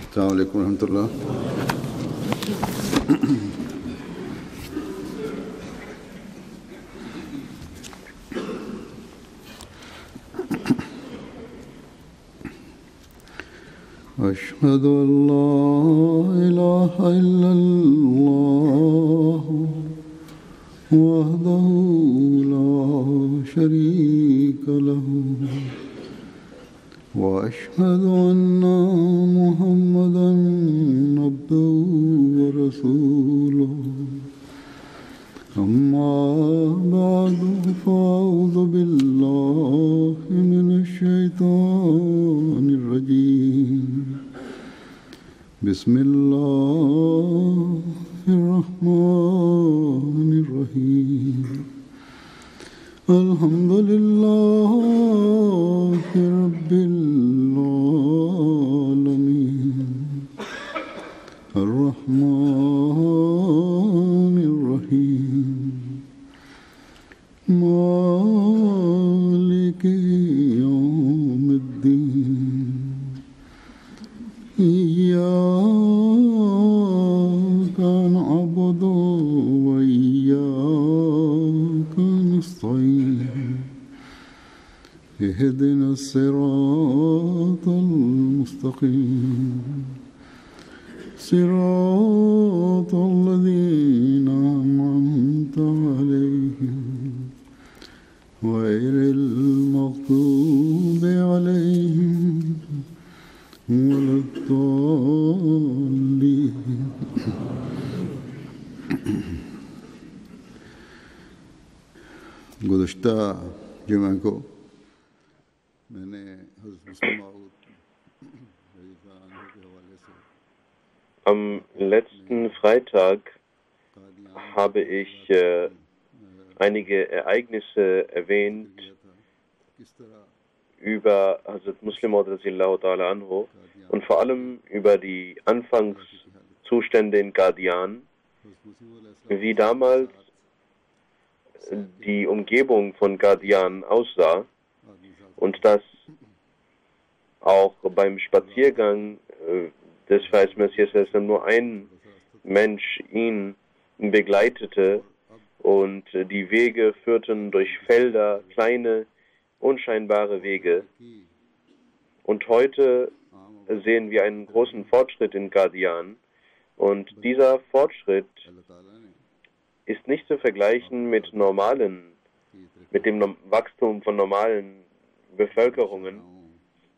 السلام عليكم ورحمة الله. أشهد أن لا إله إلا الله وحده لا شريك له وأشهد أن محمدا عبده ورسوله أما بعد فأعوذ بالله من الشيطان الرجيم بسم الله الرحمن الرحيم الحمد لله رب العالمين الرحمن الرحيم مالك يوم الدين إياك نعبد وإياك نستعين اهدنا الصراط المستقيم صراط الذين أنعمت عليهم غير المغضوب عليهم ولا الضالين. गुज़श्ता जुमे को मैंने हज़रत मुस्लिम मऊद रज़ियल्लाहु के हवाले से Am letzten Freitag habe ich einige Ereignisse erwähnt über Hazrat Muslim Maud radiallahu ta'ala anhu und vor allem über die Anfangszustände in Qadian, wie damals die Umgebung von Qadian aussah und dass auch beim Spaziergang des verheißenen Messias nur ein Mensch ihn begleitete und die Wege führten durch Felder, kleine, unscheinbare Wege. Und heute sehen wir einen großen Fortschritt in Qadian und dieser Fortschritt ist nicht zu vergleichen mit dem Wachstum von normalen Bevölkerungen,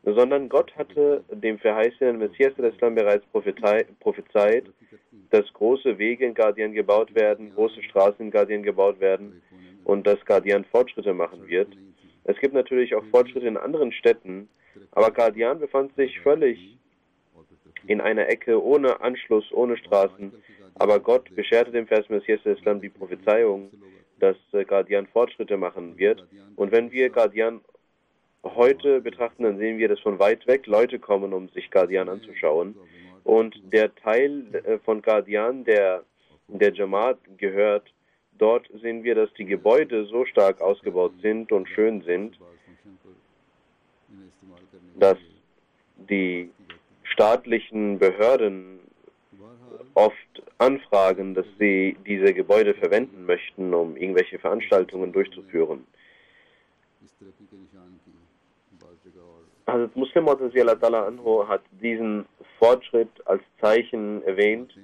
sondern Gott hatte dem verheißenen Messias al-Islam bereits prophezeit, dass große Wege in Qadian gebaut werden, große Straßen in Qadian gebaut werden und dass Qadian Fortschritte machen wird. Es gibt natürlich auch Fortschritte in anderen Städten, aber Qadian befand sich völlig in einer Ecke, ohne Anschluss, ohne Straßen. Aber Gott bescherte dem verheißenen Messias al-Islam die Prophezeiung, dass Qadian Fortschritte machen wird. Und wenn wir Qadian heute betrachten, dann sehen wir, dass von weit weg Leute kommen, um sich Qadian anzuschauen. Und der Teil von Qadian, der Jamaat gehört, dort sehen wir, dass die Gebäude so stark ausgebaut sind und schön sind, dass die staatlichen Behörden oft anfragen, dass sie diese Gebäude verwenden möchten, um irgendwelche Veranstaltungen durchzuführen. Hazrat Muslim Maud radiallahu anhu hat diesen Fortschritt als Zeichen erwähnt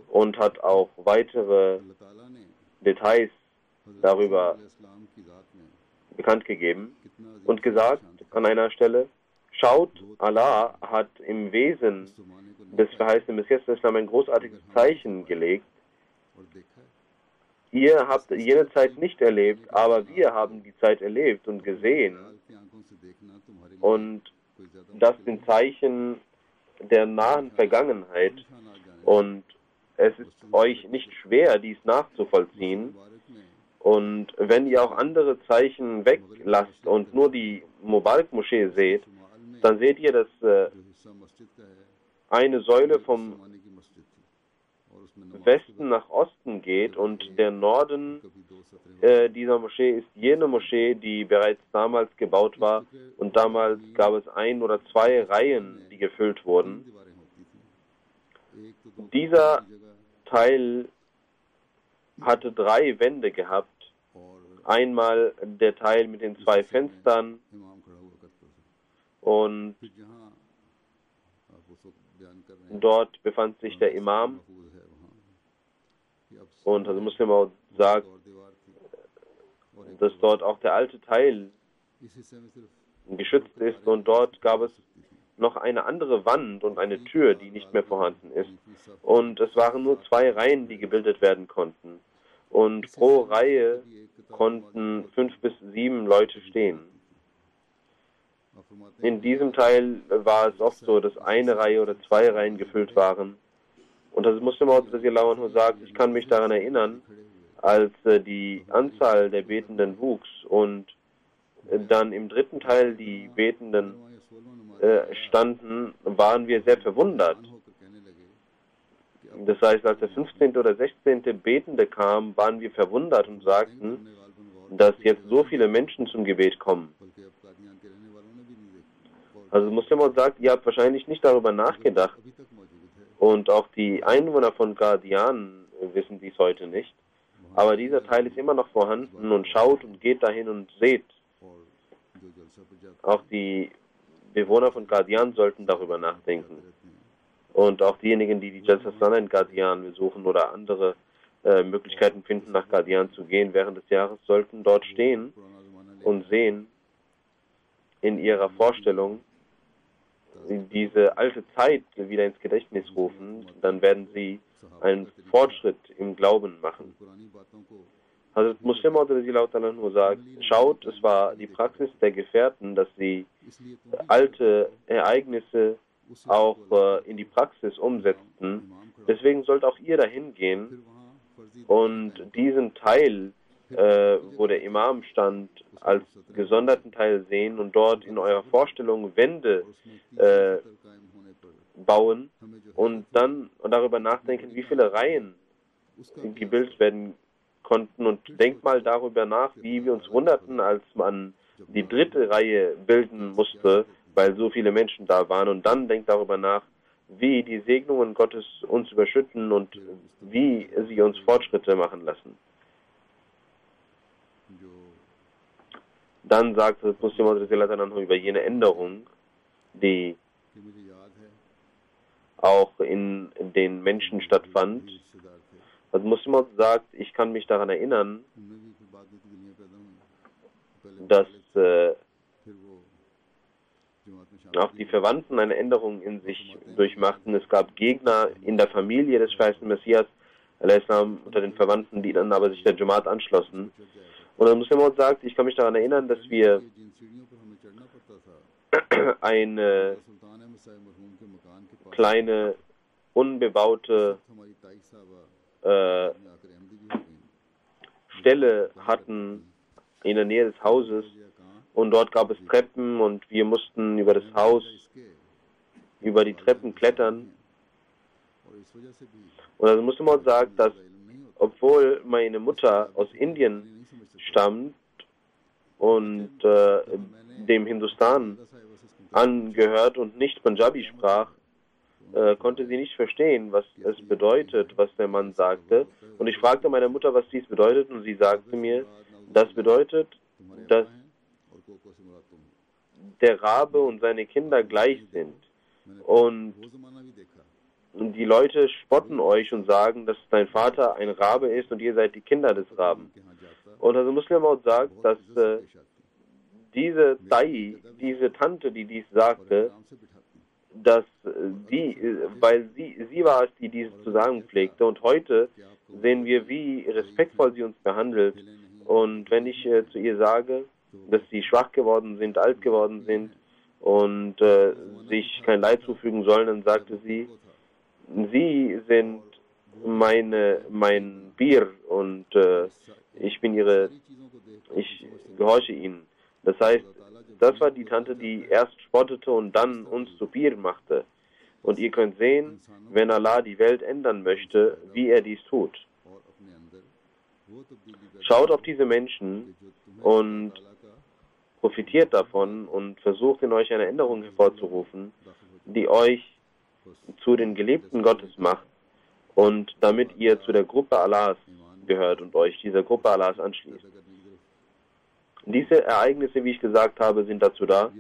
und hat auch weitere Details darüber bekannt gegeben und gesagt an einer Stelle: Schaut, Allah hat im Wesen des verheißenen Messias al-Islam ein großartiges Zeichen gelegt. Ihr habt jene Zeit nicht erlebt, aber wir haben die Zeit erlebt und gesehen. Und das sind Zeichen der nahen Vergangenheit. Und es ist euch nicht schwer, dies nachzuvollziehen. Und wenn ihr auch andere Zeichen weglasst und nur die Mubarak-Moschee seht, dann seht ihr, dass eine Säule vom Westen nach Osten geht und der Norden dieser Moschee ist jene Moschee, die bereits damals gebaut war und damals gab es 1 oder 2 Reihen, die gefüllt wurden Dieser Teil hatte 3 Wände gehabt. Einmal der Teil mit den 2 Fenstern und dort befand sich der Imam. Und also Muslim auch sagt, dass dort auch der alte Teil geschützt ist und dort gab es noch eine andere Wand und eine Tür, die nicht mehr vorhanden ist. Und es waren nur 2 Reihen, die gebildet werden konnten. Und pro Reihe konnten 5 bis 7 Leute stehen. In diesem Teil war es oft so, dass eine Reihe oder 2 Reihen gefüllt waren. Und das Muslim sagt, ich kann mich daran erinnern, als die Anzahl der Betenden wuchs und dann im 3. Teil die Betenden standen, waren wir sehr verwundert. Das heißt, als der 15. oder 16. Betende kam, waren wir verwundert und sagten, dass jetzt so viele Menschen zum Gebet kommen. Also Muslim sagt, ihr habt wahrscheinlich nicht darüber nachgedacht. Und auch die Einwohner von Qadian wissen dies heute nicht. Aber dieser Teil ist immer noch vorhanden und schaut und geht dahin und seht. Auch die Bewohner von Qadian sollten darüber nachdenken. Und auch diejenigen, die die Jalsa in Qadian besuchen oder andere Möglichkeiten finden, nach Qadian zu gehen während des Jahres, sollten dort stehen und sehen in ihrer Vorstellung diese alte Zeit wieder ins Gedächtnis rufen, dann werden sie einen Fortschritt im Glauben machen. Also Muslim sagt, schaut, es war die Praxis der Gefährten, dass sie alte Ereignisse auch in die Praxis umsetzten. Deswegen sollt auch ihr dahin gehen und diesen Teil, wo der Imam stand, als gesonderten Teil sehen und dort in eurer Vorstellung Wände bauen und dann darüber nachdenken, wie viele Reihen gebildet werden konnten. Und denkt mal darüber nach, wie wir uns wunderten, als man die 3. Reihe bilden musste, weil so viele Menschen da waren. Und dann denkt darüber nach, wie die Segnungen Gottes uns überschütten und wie sie uns Fortschritte machen lassen. Dann sagt Muslim über jene Änderung, die auch in den Menschen stattfand. Also Muslim sagt, ich kann mich daran erinnern, dass auch die Verwandten eine Änderung in sich durchmachten. Es gab Gegner in der Familie des verheißenen Messias unter den Verwandten, die dann aber sich der Jamaat anschlossen. Und der Muslim sagt, ich kann mich daran erinnern, dass wir eine kleine, unbebaute Stelle hatten in der Nähe des Hauses und dort gab es Treppen und wir mussten über das Haus, über die Treppen klettern. Und also Muslim sagt, dass obwohl meine Mutter aus Indien stammt und dem Hindustan angehört und nicht Punjabi sprach, konnte sie nicht verstehen, was es bedeutet, was der Mann sagte. Und ich fragte meine Mutter, was dies bedeutet, und sie sagte mir, das bedeutet, dass der Rabe und seine Kinder gleich sind. Und die Leute spotten euch und sagen, dass dein Vater ein Rabe ist und ihr seid die Kinder des Raben. Und also Muslim sagt, dass diese Dai, diese Tante, die dies sagte, dass weil sie war es, die dies zu sagen pflegte. Und heute sehen wir, wie respektvoll sie uns behandelt. Und wenn ich zu ihr sage, dass sie schwach geworden sind, alt geworden sind und sich kein Leid zufügen sollen, dann sagte sie, sie sind mein Bir und ich gehorche ihnen. Das heißt, das war die Tante, die erst spottete und dann uns zu Bir machte. Und ihr könnt sehen, wenn Allah die Welt ändern möchte, wie er dies tut. Schaut auf diese Menschen und profitiert davon und versucht in euch eine Änderung hervorzurufen, die euch zu den Geliebten Gottes macht und damit ihr zu der Gruppe Allahs gehört und euch dieser Gruppe Allahs anschließt. Diese Ereignisse, wie ich gesagt habe, sind dazu da,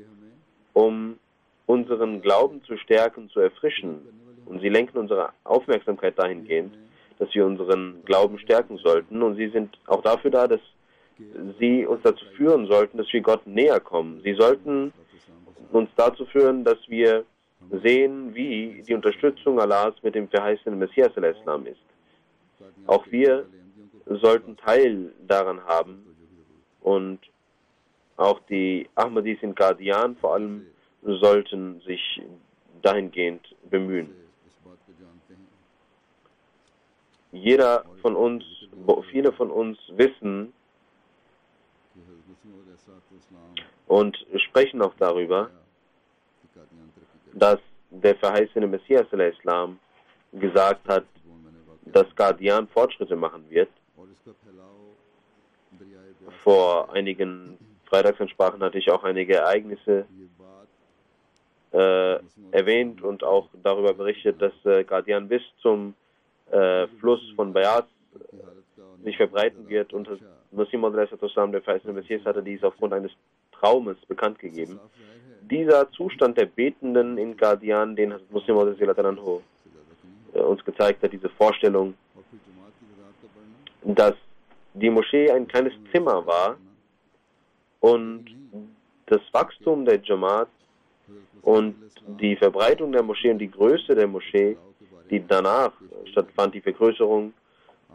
um unseren Glauben zu stärken, zu erfrischen. Und sie lenken unsere Aufmerksamkeit dahingehend, dass wir unseren Glauben stärken sollten. Und sie sind auch dafür da, dass sie uns dazu führen sollten, dass wir Gott näher kommen. Sie sollten uns dazu führen, dass wir sehen, wie die Unterstützung Allahs mit dem verheißenen Messias al-Islam ist. Auch wir sollten Teil daran haben und auch die Ahmadis in Qadian vor allem sollten sich dahingehend bemühen. Jeder von uns, viele von uns wissen und sprechen auch darüber, dass der verheißene Messias al-Islam gesagt hat, dass Qadian Fortschritte machen wird. Vor einigen Freitagsansprachen hatte ich auch einige Ereignisse erwähnt und auch darüber berichtet, dass Qadian bis zum Fluss von Bayaz sich verbreiten wird. Und Muslim Maud, der verheißene Messias, hatte dies aufgrund eines Traumes bekannt gegeben. Dieser Zustand der Betenden in Qadian, den Muslim Maud uns gezeigt hat, diese Vorstellung, dass die Moschee ein kleines Zimmer war und das Wachstum der Jamaat und die Verbreitung der Moschee und die Größe der Moschee, die danach stattfand, die Vergrößerung,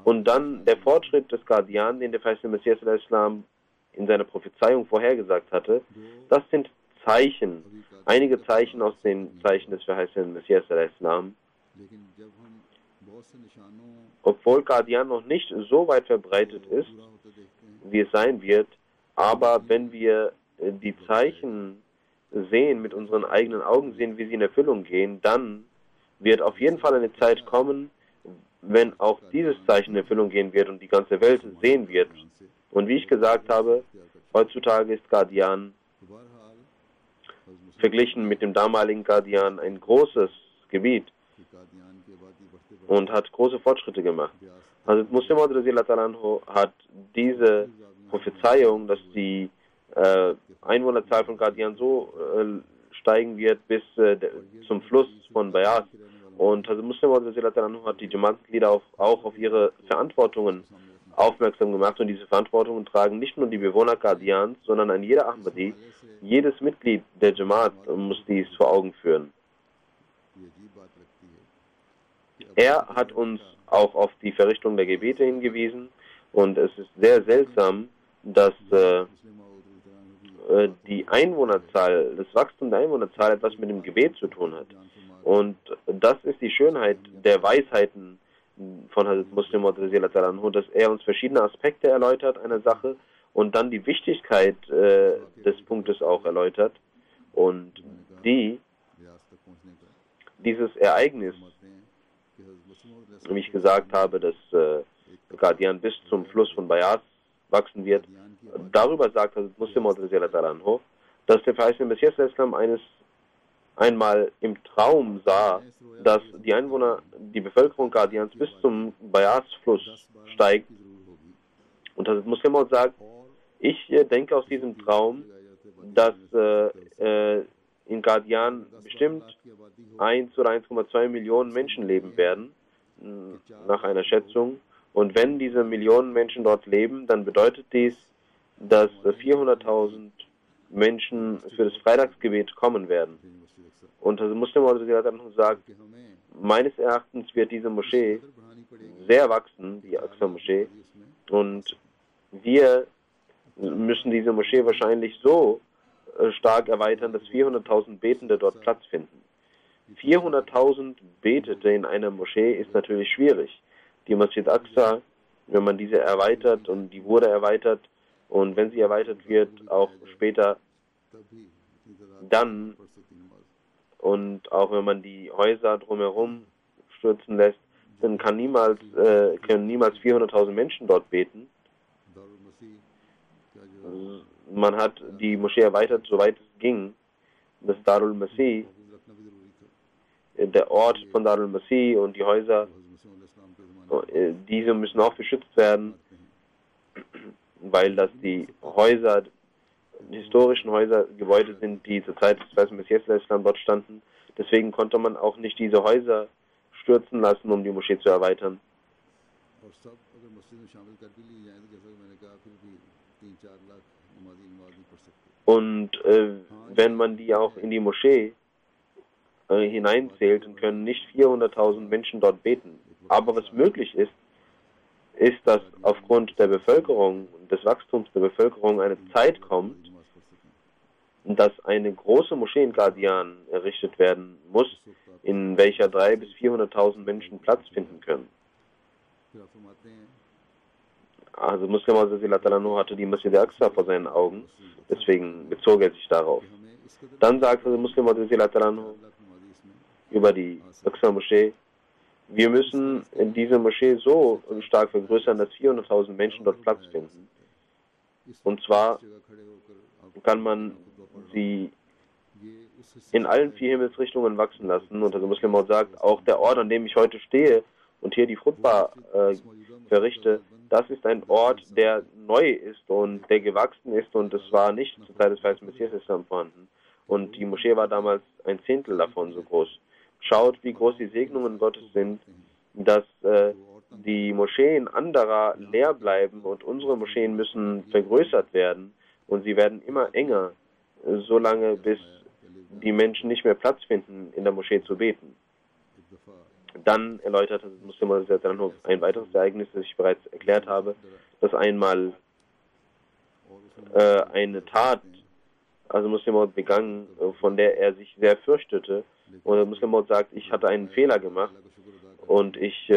und dann der Fortschritt des Qadian, den der verheißene Messias al-Islam in seiner Prophezeiung vorhergesagt hatte, das sind Zeichen, einige Zeichen aus den Zeichen des verheißenen Messias al-Islam. Obwohl Qadian noch nicht so weit verbreitet ist, wie es sein wird, aber wenn wir die Zeichen sehen, mit unseren eigenen Augen sehen, wie sie in Erfüllung gehen, dann wird auf jeden Fall eine Zeit kommen, wenn auch dieses Zeichen in Erfüllung gehen wird und die ganze Welt sehen wird. Und wie ich gesagt habe, heutzutage ist Qadian verglichen mit dem damaligen Qadian ein großes Gebiet und hat große Fortschritte gemacht. Also Muslim Maud hat diese Prophezeiung, dass die Einwohnerzahl von Qadian so steigen wird bis zum Fluss von Bayaz. Und also Muslim Maud hat die Jamaat-Mitglieder auch auf ihre Verantwortungen aufmerksam gemacht. Und diese Verantwortungen tragen nicht nur die Bewohner Qadians, sondern ein jeder Ahmadi, jedes Mitglied der Jamaat muss dies vor Augen führen. Er hat uns auch auf die Verrichtung der Gebete hingewiesen und es ist sehr seltsam, dass die Einwohnerzahl, das Wachstum der Einwohnerzahl etwas mit dem Gebet zu tun hat. Und das ist die Schönheit der Weisheiten von Hazrat Muslim Maud, dass er uns verschiedene Aspekte erläutert einer Sache und dann die Wichtigkeit des Punktes auch erläutert. Und dieses Ereignis, wie ich gesagt habe, dass Qadian bis zum Fluss von Bayaz wachsen wird, darüber sagt Hazrat Muslim Maud, dass der verheißene Messias Islam einmal im Traum sah, dass die Einwohner, die Bevölkerung Qadians bis zum Bayaz-Fluss steigt. Und Hazrat Muslim Maud sagt, ich denke aus diesem Traum, dass in Qadian bestimmt 1 oder 1,2 Millionen Menschen leben werden, nach einer Schätzung. Und wenn diese Millionen Menschen dort leben, dann bedeutet dies, dass 400.000 Menschen für das Freitagsgebet kommen werden. Und also Muslim sagt, meines Erachtens wird diese Moschee sehr wachsen, die Aqsa-Moschee, und wir müssen diese Moschee wahrscheinlich so stark erweitern, dass 400.000 Betende dort Platz finden. 400.000 Betete in einer Moschee ist natürlich schwierig. Die Masjid Aqsa, wenn man diese erweitert, und die wurde erweitert, und wenn sie erweitert wird, auch später, dann, und auch wenn man die Häuser drumherum stürzen lässt, dann können niemals 400.000 Menschen dort beten. Man hat die Moschee erweitert, soweit es ging. Das Darul Masih der Ort von Dar al-Masih und die Häuser, diese müssen auch beschützt werden, weil das die Häuser, die historischen Häuser, Gebäude sind, die zur Zeit des Messias al-Islam dort standen. Deswegen konnte man auch nicht diese Häuser stürzen lassen, um die Moschee zu erweitern. Und wenn man die auch in die Moschee hineinzählt, dann können nicht 400.000 Menschen dort beten. Aber was möglich ist, ist, dass aufgrund der Bevölkerung, des Wachstums der Bevölkerung eine Zeit kommt, dass eine große Moschee in Qadian errichtet werden muss, in welcher 300.000 bis 400.000 Menschen Platz finden können. Also Muslim hatte die Masjid al-Aqsa vor seinen Augen, deswegen bezog er sich darauf. Dann sagte Muslim über die Aqsa-Moschee, wir müssen in dieser Moschee so stark vergrößern, dass 400.000 Menschen dort Platz finden. Und zwar kann man sie in allen 4 Himmelsrichtungen wachsen lassen. Und also Muslim sagt, auch der Ort, an dem ich heute stehe und hier die Khutbah verrichte, das ist ein Ort, der neu ist und der gewachsen ist, und es war nicht zur Zeit des Verheißten Messias Islam vorhanden. Und die Moschee war damals 1/10 davon so groß. Schaut, wie groß die Segnungen Gottes sind, dass die Moscheen anderer leer bleiben und unsere Moscheen müssen vergrößert werden, und sie werden immer enger, solange bis die Menschen nicht mehr Platz finden, in der Moschee zu beten. Dann erläuterte Muslim ein weiteres Ereignis, das ich bereits erklärt habe, dass einmal eine Tat, also Muslim begangen, von der er sich sehr fürchtete. Und Muslim sagt, ich hatte einen Fehler gemacht und ich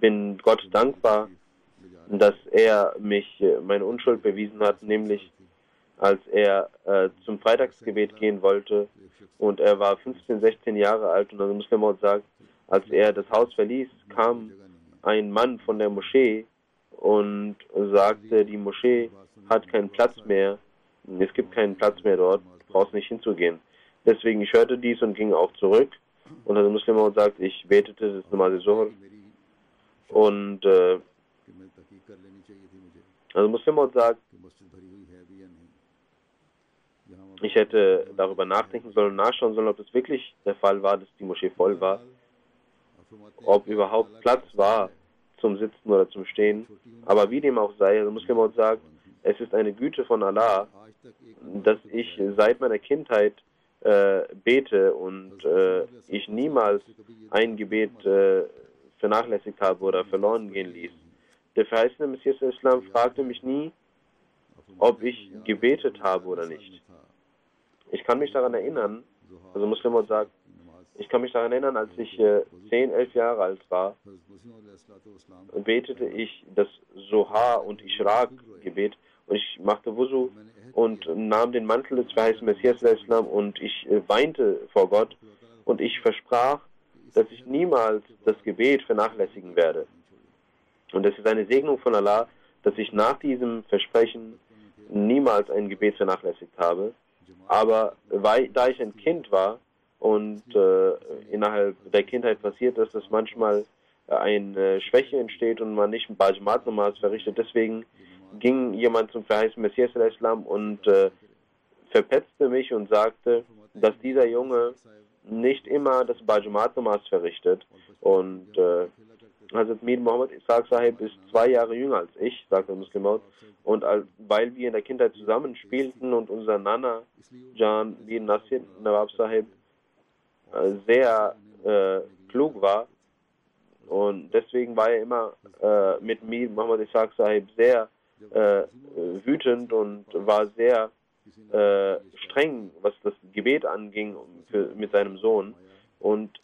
bin Gott dankbar, dass er mich meine Unschuld bewiesen hat, nämlich als er zum Freitagsgebet gehen wollte, und er war 15, 16 Jahre alt, und also Muslim sagt, als er das Haus verließ, kam ein Mann von der Moschee und sagte, die Moschee hat keinen Platz mehr, es gibt keinen Platz mehr dort, du brauchst nicht hinzugehen. Deswegen, ich hörte dies und ging auch zurück, und also Muslim sagt, ich betete das Namaz Zuhr, und also Muslim sagt, ich hätte darüber nachdenken sollen, nachschauen sollen, ob es wirklich der Fall war, dass die Moschee voll war, ob überhaupt Platz war zum Sitzen oder zum Stehen. Aber wie dem auch sei, also Muslim sagt, es ist eine Güte von Allah, dass ich seit meiner Kindheit bete und ich niemals ein Gebet vernachlässigt habe oder verloren gehen ließ. Der verheißene Messias Islam fragte mich nie, ob ich gebetet habe oder nicht. Ich kann mich daran erinnern, also Muslim sagt, ich kann mich daran erinnern, als ich 10, 11 Jahre alt war, betete ich das Soha und Ishraq-Gebet, und ich machte Wuzu und nahm den Mantel des verheißten Messias Islam und ich weinte vor Gott, und ich versprach, dass ich niemals das Gebet vernachlässigen werde. Und es ist eine Segnung von Allah, dass ich nach diesem Versprechen niemals ein Gebet vernachlässigt habe. Aber da ich ein Kind war und innerhalb der Kindheit passiert ist, dass manchmal eine Schwäche entsteht und man nicht ein Bajmat Namaz verrichtet, deswegen ging jemand zum verheißten Messias Islam und verpetzte mich und sagte, dass dieser Junge nicht immer das Bajmat Namaz verrichtet. Und Hazrat Mir Muhammad Ishaq Sahib ist 2 Jahre jünger als ich, sagte Muslim Maud. Und weil wir in der Kindheit zusammen spielten und unser Nana Jan bin Nasir Nawab Sahib sehr klug war, und deswegen war er immer mit Mir Muhammad Ishaq Sahib sehr wütend und war sehr streng, was das Gebet anging mit seinem Sohn. Und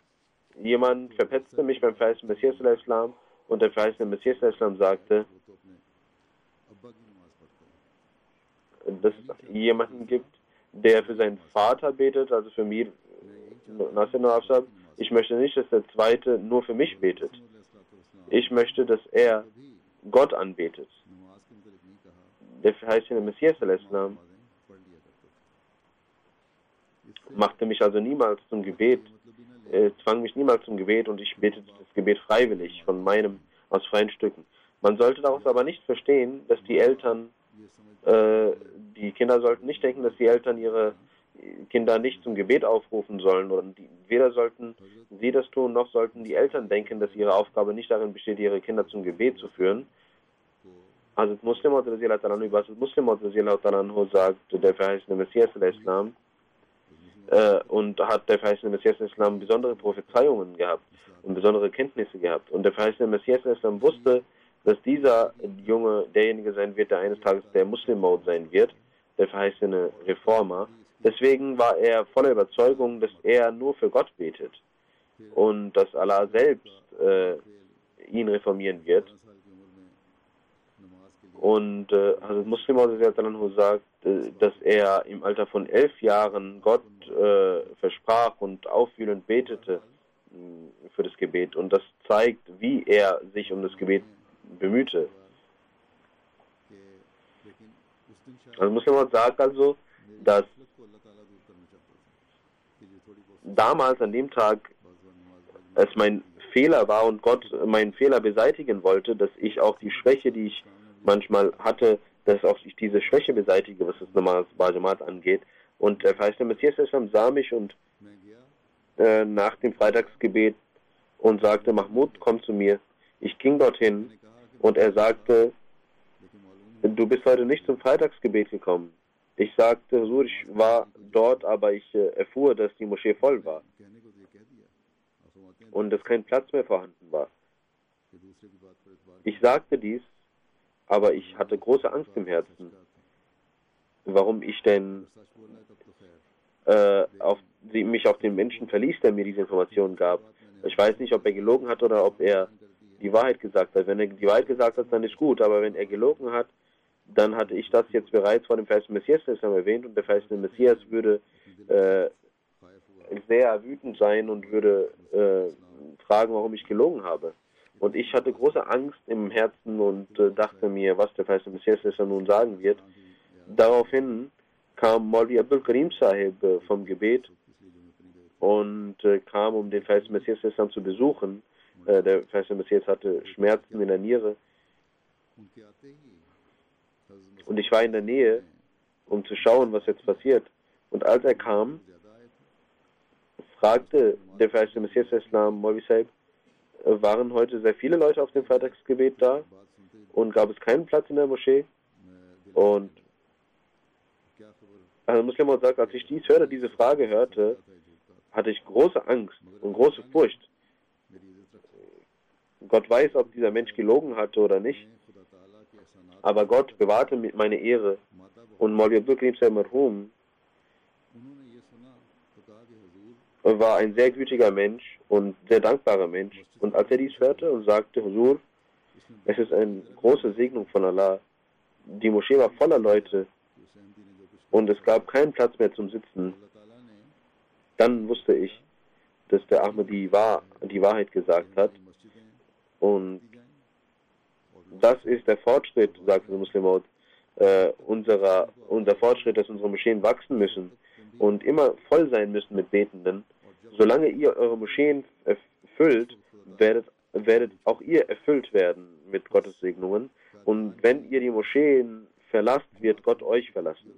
jemand verpetzte mich beim verheißten Messias Islam, und der verheißene Messias Islam sagte, dass es jemanden gibt, der für seinen Vater betet, also für Mir Nasir Nawab Sahib. Ich möchte nicht, dass der Zweite nur für mich betet. Ich möchte, dass er Gott anbetet. Der verheißene Messias Islam machte mich also niemals zum Gebet, zwang mich niemals zum Gebet und ich betete das Gebet freiwillig aus freien Stücken. Man sollte daraus aber nicht verstehen, dass die Kinder sollten nicht denken, dass die Eltern ihre Kinder nicht zum Gebet aufrufen sollen. Oder weder sollten sie das tun, noch sollten die Eltern denken, dass ihre Aufgabe nicht darin besteht, ihre Kinder zum Gebet zu führen. Also Muslim sagt, der verheißene Messias al-Islam, und hat der verheißene Messias al-Islam besondere Prophezeiungen gehabt und besondere Kenntnisse gehabt. Und der verheißene Messias al-Islam wusste, dass dieser Junge derjenige sein wird, der eines Tages der Muslim-Maud sein wird, der verheißene Reformer. Deswegen war er voller Überzeugung, dass er nur für Gott betet und dass Allah selbst ihn reformieren wird. Und also Muslim sagt, dass er im Alter von 11 Jahren Gott versprach und aufwühlend betete für das Gebet. Und das zeigt, wie er sich um das Gebet bemühte. Also Muslim sagt also, dass damals an dem Tag es mein Fehler war und Gott meinen Fehler beseitigen wollte, dass ich auch die Schwäche, die ich manchmal hatte, dass auch ich diese Schwäche beseitige, was das Namaz Bajamat angeht. Und der verheißene Messias sah mich und nach dem Freitagsgebet und sagte, Mahmud, komm zu mir. Ich ging dorthin und er sagte, du bist heute nicht zum Freitagsgebet gekommen. Ich sagte, ich war dort, aber ich erfuhr, dass die Moschee voll war und dass kein Platz mehr vorhanden war. Ich sagte dies, aber ich hatte große Angst im Herzen, warum ich denn mich auf den Menschen verließ, der mir diese Informationen gab. Ich weiß nicht, ob er gelogen hat oder ob er die Wahrheit gesagt hat. Wenn er die Wahrheit gesagt hat, dann ist gut, aber wenn er gelogen hat, dann hatte ich das jetzt bereits vor dem verheißenen Messias erwähnt und der verheißene Messias würde sehr wütend sein und würde fragen, warum ich gelogen habe. Und ich hatte große Angst im Herzen und dachte mir, was der verheißene Messias nun sagen wird. Daraufhin kam Maulvi Abdul Karim Sahib vom Gebet und kam, um den verheißenen Messias zu besuchen. Der verheißene Messias hatte Schmerzen in der Niere. Und ich war in der Nähe, um zu schauen, was jetzt passiert. Und als er kam, fragte der verheißene Messias Maulvi Sahib, waren heute sehr viele Leute auf dem Freitagsgebet da und gab es keinen Platz in der Moschee? Und also Muslim sagt, als ich diese Frage hörte, hatte ich große Angst und große Furcht. Gott weiß, ob dieser Mensch gelogen hatte oder nicht, aber Gott bewahrte meine Ehre. Und Maulvi Abdul Karim Sahib Marhum war ein sehr gütiger Mensch und sehr dankbarer Mensch. Und als er dies hörte und sagte, Huzur, es ist eine große Segnung von Allah. Die Moschee war voller Leute und es gab keinen Platz mehr zum Sitzen. Dann wusste ich, dass der Ahmad die Wahrheit gesagt hat. Und das ist der Fortschritt, sagte der Muslim Maud, unser Fortschritt, dass unsere Moscheen wachsen müssen und immer voll sein müssen mit Betenden. Solange ihr eure Moscheen erfüllt, werdet auch ihr erfüllt werden mit Gottes Segnungen. Und wenn ihr die Moscheen verlasst, wird Gott euch verlassen.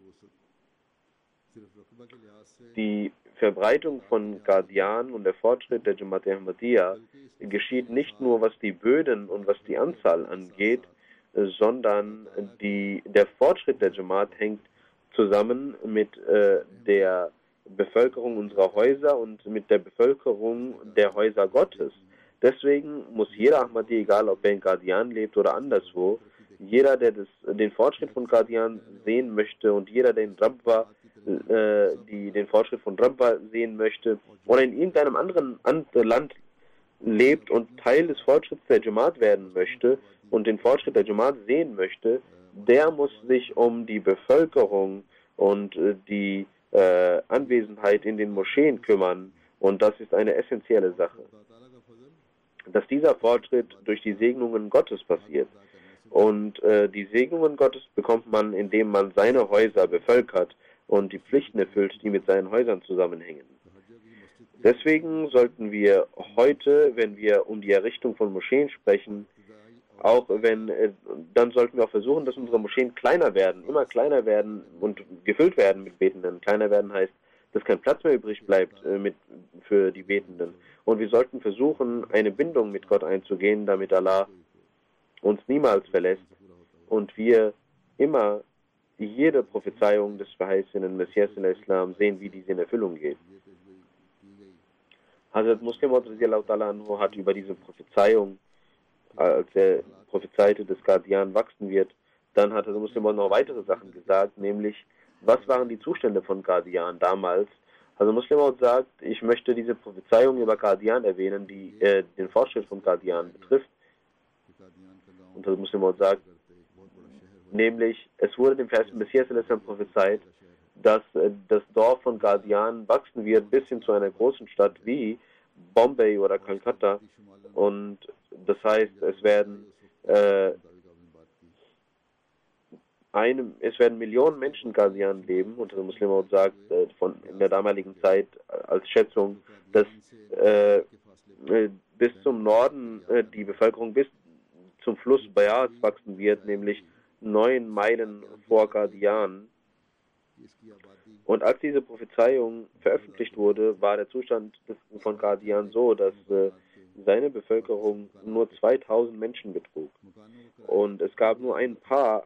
Die Verbreitung von Qadian und der Fortschritt der Jamaat Ahmadiyya geschieht nicht nur, was die Böden und was die Anzahl angeht, sondern der Fortschritt der Jamaat hängt zusammen mit der Bevölkerung unserer Häuser und mit der Bevölkerung der Häuser Gottes. Deswegen muss jeder Ahmadi, egal ob er in Qadian lebt oder anderswo, jeder, der den Fortschritt von Qadian sehen möchte und jeder, der in Rabwa den Fortschritt von Rabwa sehen möchte oder in irgendeinem anderen Land lebt und Teil des Fortschritts der Jamaat werden möchte und den Fortschritt der Jamaat sehen möchte, der muss sich um die Bevölkerung und die Anwesenheit in den Moscheen kümmern. Und das ist eine essentielle Sache. Dass dieser Fortschritt durch die Segnungen Gottes passiert. Und die Segnungen Gottes bekommt man, indem man seine Häuser bevölkert und die Pflichten erfüllt, die mit seinen Häusern zusammenhängen. Deswegen sollten wir heute, wenn wir um die Errichtung von Moscheen sprechen, dann sollten wir auch versuchen, dass unsere Moscheen kleiner werden, immer kleiner werden und gefüllt werden mit Betenden. Kleiner werden heißt, dass kein Platz mehr übrig bleibt für die Betenden. Und wir sollten versuchen, eine Bindung mit Gott einzugehen, damit Allah uns niemals verlässt und wir immer jede Prophezeiung des verheißenen Messias al-Islam sehen, wie diese in Erfüllung geht. Hazrat Muslim Maud hat über diese Prophezeiung, als er prophezeite, dass Qadian wachsen wird, dann hat Hazrat Muslim Maud noch weitere Sachen gesagt, nämlich, was waren die Zustände von Qadian damals? Also Muslim Maud sagt, ich möchte diese Prophezeiung über Qadian erwähnen, die den Fortschritt von Qadian betrifft. Und Hazrat Muslim Maud sagt, nämlich, es wurde dem verheißenen Messias prophezeit, dass das Dorf von Qadian wachsen wird bis hin zu einer großen Stadt wie Bombay oder Calcutta. Und das heißt, es werden Millionen Menschen in Qadian leben. Und der Muslim sagt in der damaligen Zeit als Schätzung, dass bis zum Norden die Bevölkerung bis zum Fluss Bayas wachsen wird, nämlich 9 Meilen vor Qadian. Und als diese Prophezeiung veröffentlicht wurde, war der Zustand von Qadian so, dass seine Bevölkerung nur 2000 Menschen betrug. Und es gab nur ein paar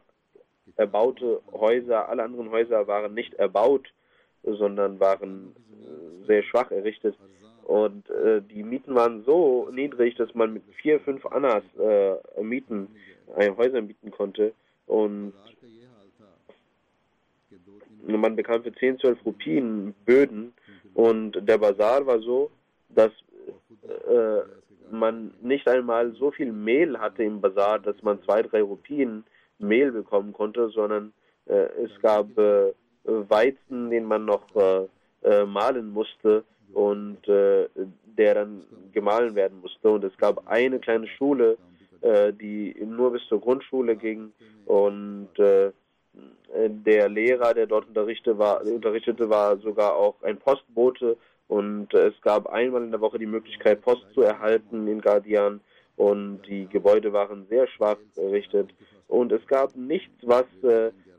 erbaute Häuser. Alle anderen Häuser waren nicht erbaut, sondern waren sehr schwach errichtet. Und die Mieten waren so niedrig, dass man mit 4, 5 Annas Häuser mieten konnte. Und man bekam für 10, 12 Rupien Böden. Und der Bazar war so, dass man nicht einmal so viel Mehl hatte im Bazar, dass man 2, 3 Rupien Mehl bekommen konnte, sondern es gab Weizen, den man noch mahlen musste und der dann gemahlen werden musste. Und es gab eine kleine Schule, die nur bis zur Grundschule ging, und der Lehrer, der dort unterrichtete, war sogar auch ein Postbote, und es gab einmal in der Woche die Möglichkeit, Post zu erhalten in Qadian, und die Gebäude waren sehr schwach errichtet, und es gab nichts, was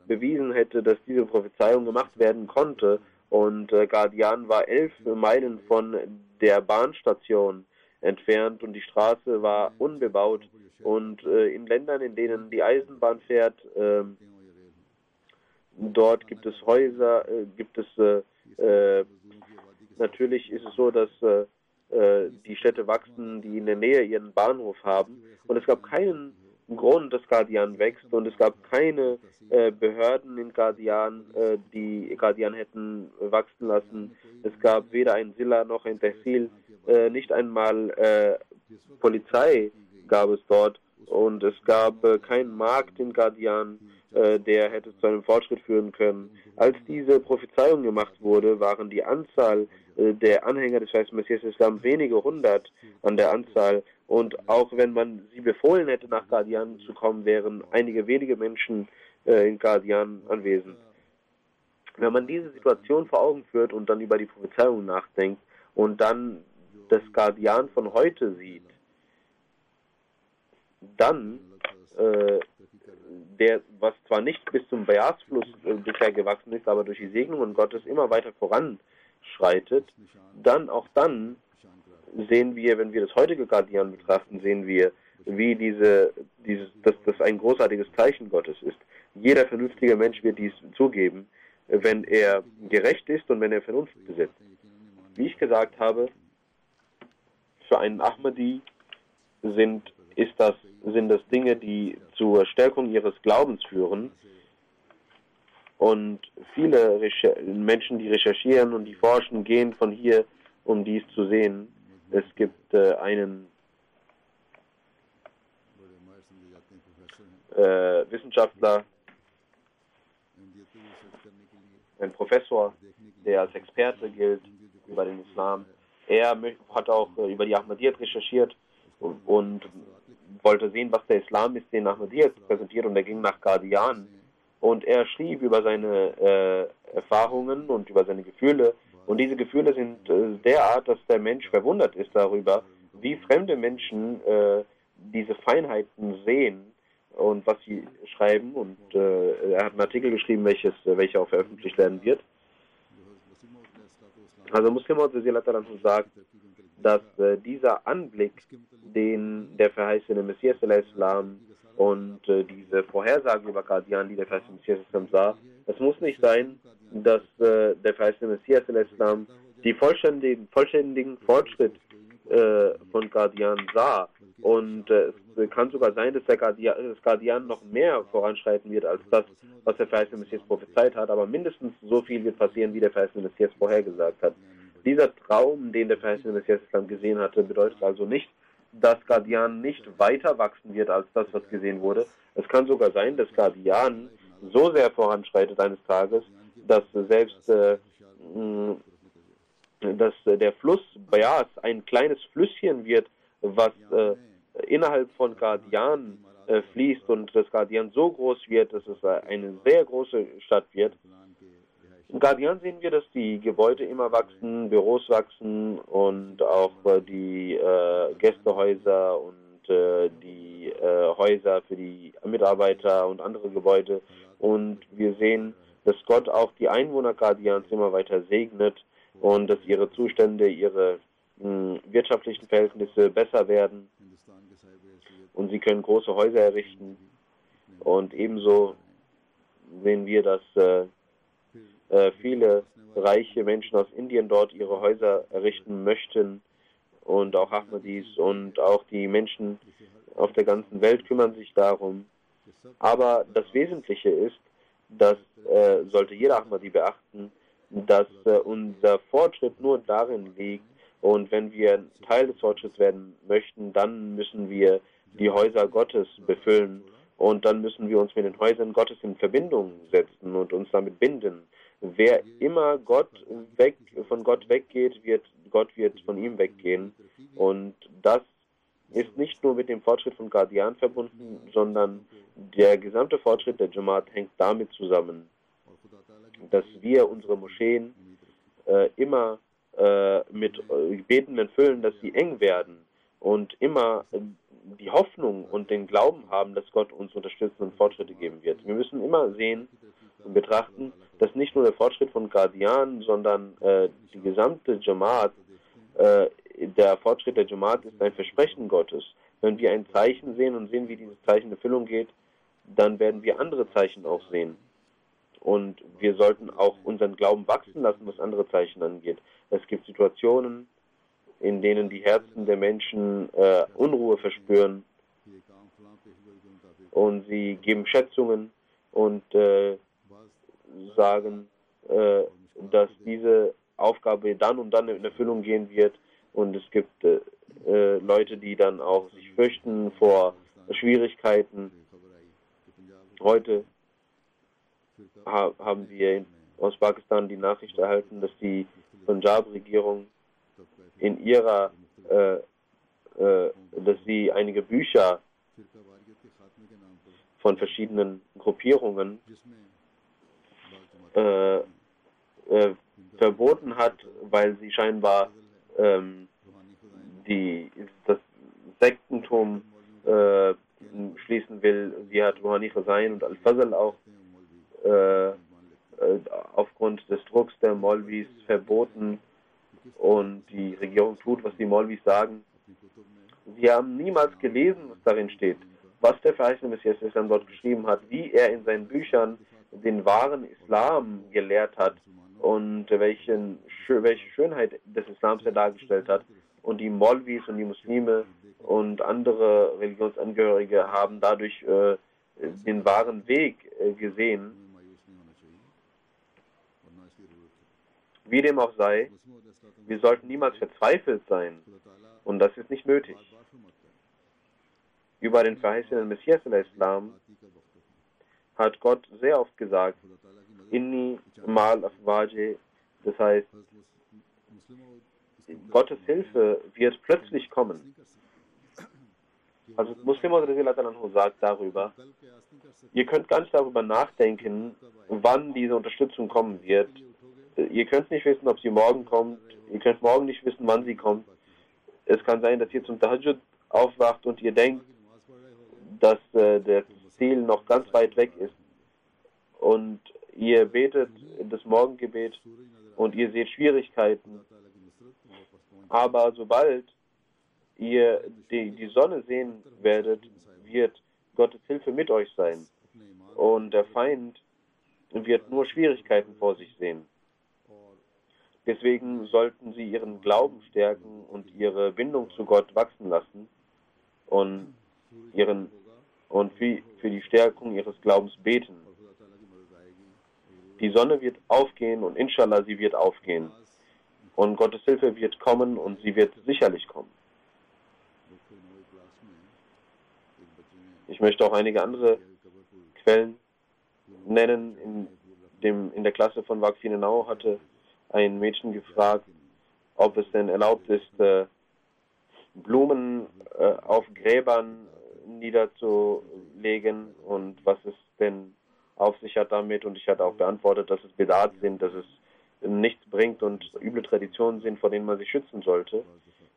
bewiesen hätte, dass diese Prophezeiung gemacht werden konnte. Und Qadian war 11 Meilen von der Bahnstation entfernt und die Straße war unbebaut. Und in Ländern, in denen die Eisenbahn fährt, dort gibt es Häuser, natürlich ist es so, dass die Städte wachsen, die in der Nähe ihren Bahnhof haben. Und es gab keinen Grund, dass Qadian wächst, und es gab keine Behörden in Qadian, die Qadian hätten wachsen lassen. Es gab weder ein Silla noch ein Tehsil, nicht einmal Polizei gab es dort, und es gab keinen Markt in Qadian, der hätte zu einem Fortschritt führen können. Als diese Prophezeiung gemacht wurde, waren die Anzahl der Anhänger des verheißenen Messias Islam wenige hundert an der Anzahl, und auch wenn man sie befohlen hätte, nach Qadian zu kommen, wären einige wenige Menschen in Qadian anwesend. Wenn man diese Situation vor Augen führt und dann über die Prophezeiung nachdenkt und dann das Qadian von heute sieht, dann was zwar nicht bis zum Bayas-Fluss bisher gewachsen ist, aber durch die Segnungen Gottes immer weiter voranschreitet, dann sehen wir, wenn wir das heutige Qadian betrachten, sehen wir, wie dass das ein großartiges Zeichen Gottes ist. Jeder vernünftige Mensch wird dies zugeben, wenn er gerecht ist und wenn er Vernunft besitzt. Wie ich gesagt habe, für einen Ahmadi sind das Dinge, die zur Stärkung ihres Glaubens führen. Und viele Menschen, die recherchieren und die forschen, gehen von hier, um dies zu sehen. Es gibt einen Wissenschaftler, ein Professor, der als Experte gilt über den Islam. Er hat auch über die Ahmadiyyat recherchiert und wollte sehen, was der Islam ist, den Ahmadiyyat präsentiert, und er ging nach Qadian Und er schrieb über seine Erfahrungen und über seine Gefühle. Und diese Gefühle sind derart, dass der Mensch verwundert ist darüber, wie fremde Menschen diese Feinheiten sehen und was sie schreiben. Und er hat einen Artikel geschrieben, welcher auch veröffentlicht werden wird. Also Muslim sagt, dass dieser Anblick, den der verheißene Messias al-Islam und diese Vorhersage über Qadian, die der verheißene Messias al-Islam sah, es muss nicht sein, dass der verheißene Messias al-Islam die vollständigen Fortschritt von Qadian sah. Und es kann sogar sein, dass das Qadian noch mehr voranschreiten wird als das, was der verheißene Messias prophezeit hat, aber mindestens so viel wird passieren, wie der verheißene Messias vorhergesagt hat. Dieser Traum, den der verheißene Messias Islam gesehen hatte, bedeutet also nicht, dass Qadian nicht weiter wachsen wird als das, was gesehen wurde. Es kann sogar sein, dass Qadian so sehr voranschreitet eines Tages, dass selbst dass der Fluss Bayas ein kleines Flüsschen wird, was innerhalb von Qadian fließt und das Qadian so groß wird, dass es eine sehr große Stadt wird. In Qadian sehen wir, dass die Gebäude immer wachsen, Büros wachsen und auch die Gästehäuser und die Häuser für die Mitarbeiter und andere Gebäude. Und wir sehen, dass Gott auch die Einwohner Qadians immer weiter segnet und dass ihre Zustände, ihre wirtschaftlichen Verhältnisse besser werden und sie können große Häuser errichten. Und ebenso sehen wir, dass viele reiche Menschen aus Indien dort ihre Häuser errichten möchten und auch Ahmadis und auch die Menschen auf der ganzen Welt kümmern sich darum. Aber das Wesentliche ist, das sollte jeder Ahmadi beachten, dass unser Fortschritt nur darin liegt, und wenn wir Teil des Fortschritts werden möchten, dann müssen wir die Häuser Gottes befüllen und dann müssen wir uns mit den Häusern Gottes in Verbindung setzen und uns damit binden. Wer immer von Gott weggeht, Gott wird von ihm weggehen. Und das ist nicht nur mit dem Fortschritt von Qadian verbunden, sondern der gesamte Fortschritt der Jamaat hängt damit zusammen, dass wir unsere Moscheen immer mit Betenden füllen, dass sie eng werden und immer die Hoffnung und den Glauben haben, dass Gott uns unterstützen und Fortschritte geben wird. Wir müssen immer sehen und betrachten, dass nicht nur der Fortschritt von Qadian, sondern die gesamte Jamaat, der Fortschritt der Jamaat ist ein Versprechen Gottes. Wenn wir ein Zeichen sehen und sehen, wie dieses Zeichen in Erfüllung geht, dann werden wir andere Zeichen auch sehen. Und wir sollten auch unseren Glauben wachsen lassen, was andere Zeichen angeht. Es gibt Situationen, in denen die Herzen der Menschen Unruhe verspüren und sie geben Schätzungen und sagen, dass diese Aufgabe dann und dann in Erfüllung gehen wird. Und es gibt Leute, die dann auch sich fürchten vor Schwierigkeiten. Heute haben wir aus Pakistan die Nachricht erhalten, dass die Punjab-Regierung in ihrer, dass sie einige Bücher von verschiedenen Gruppierungen verboten hat, weil sie scheinbar das Sektentum schließen will. Sie hat Rouhani Khazain und Al-Fazl auch aufgrund des Drucks der Maulvis verboten, und die Regierung tut, was die Maulvis sagen. Sie haben niemals gelesen, was darin steht, was der verheißene Messias Islam dort geschrieben hat, wie er in seinen Büchern den wahren Islam gelehrt hat und welche Schönheit des Islams er dargestellt hat. Und die Maulvis und die Muslime und andere Religionsangehörige haben dadurch den wahren Weg gesehen. Wie dem auch sei, wir sollten niemals verzweifelt sein, und das ist nicht nötig. Über den verheißenen Messias al-Islam hat Gott sehr oft gesagt, Inni mal afwaje, das heißt, Gottes Hilfe wird plötzlich kommen. Also Muslim sagt darüber, ihr könnt gar nicht darüber nachdenken, wann diese Unterstützung kommen wird. Ihr könnt nicht wissen, ob sie morgen kommt. Ihr könnt morgen nicht wissen, wann sie kommt. Es kann sein, dass ihr zum Tahajjud aufwacht und ihr denkt, dass das Ziel noch ganz weit weg ist. Und ihr betet das Morgengebet und ihr seht Schwierigkeiten. Aber sobald ihr die Sonne sehen werdet, wird Gottes Hilfe mit euch sein. Und der Feind wird nur Schwierigkeiten vor sich sehen. Deswegen sollten sie ihren Glauben stärken und ihre Bindung zu Gott wachsen lassen und für die Stärkung ihres Glaubens beten. Die Sonne wird aufgehen und inshallah, sie wird aufgehen. Und Gottes Hilfe wird kommen und sie wird sicherlich kommen. Ich möchte auch einige andere Quellen nennen. In der Klasse von Waqfinenau hatte ein Mädchen gefragt, ob es denn erlaubt ist, Blumen auf Gräbern niederzulegen und was es denn auf sich hat damit. Und ich hatte auch beantwortet, dass es Bidat sind, dass es nichts bringt und üble Traditionen sind, vor denen man sich schützen sollte.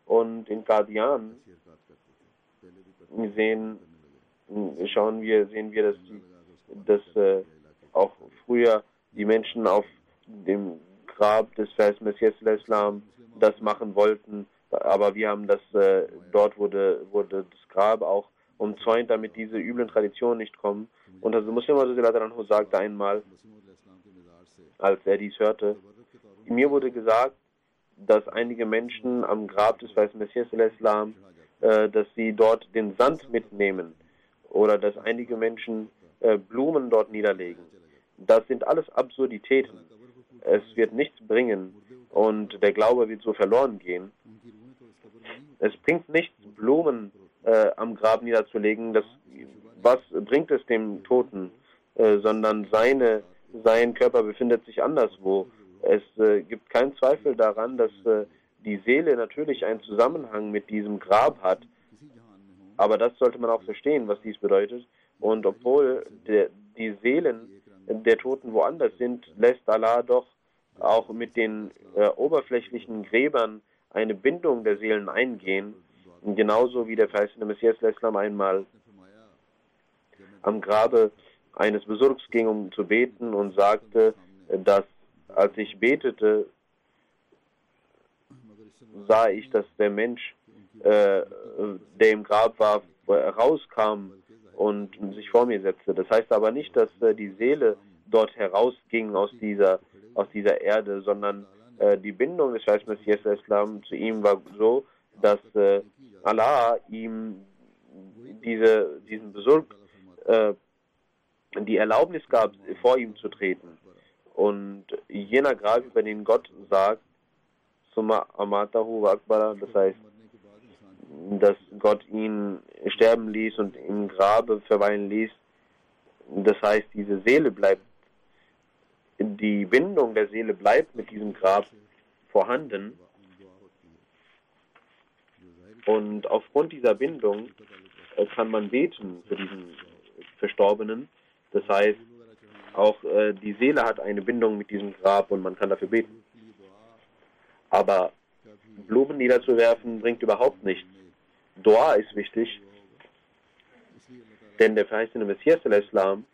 Und in Qadian sehen wir, dass auch früher die Menschen auf dem Grab des Messias Islam das machen wollten, aber wir haben das, dort wurde das Grab auch umzäunt, damit diese üblen Traditionen nicht kommen. Und also Muslim sagte einmal, als er dies hörte, mir wurde gesagt, dass einige Menschen am Grab des Messias Islam, dass sie dort den Sand mitnehmen oder dass einige Menschen Blumen dort niederlegen. Das sind alles Absurditäten. Es wird nichts bringen und der Glaube wird so verloren gehen. Es bringt nichts, Blumen am Grab niederzulegen. Was bringt es dem Toten? Sondern sein Körper befindet sich anderswo. Es gibt keinen Zweifel daran, dass die Seele natürlich einen Zusammenhang mit diesem Grab hat. Aber das sollte man auch verstehen, was dies bedeutet. Und obwohl die Seelen der Toten woanders sind, lässt Allah doch auch mit den oberflächlichen Gräbern eine Bindung der Seelen eingehen. Und genauso wie der verheißene Messias Islam einmal am Grabe eines Besurgs ging, um zu beten und sagte, dass als ich betete, sah ich, dass der Mensch, der im Grab war, rauskam und sich vor mir setzte. Das heißt aber nicht, dass die Seele dort herausging aus dieser Erde, sondern die Bindung des Messias Islam zu ihm war so, dass Allah ihm diesen Besuch die Erlaubnis gab, vor ihm zu treten. Und jener Grab, über den Gott sagt, Summa amatahu wa akbara, das heißt, dass Gott ihn sterben ließ und im Grabe verweilen ließ, das heißt, diese Seele bleibt, die Bindung der Seele bleibt mit diesem Grab vorhanden. Und aufgrund dieser Bindung kann man beten für diesen Verstorbenen. Das heißt, auch die Seele hat eine Bindung mit diesem Grab und man kann dafür beten. Aber Blumen niederzuwerfen bringt überhaupt nichts. Dua ist wichtig, denn der verheißene Messias Islam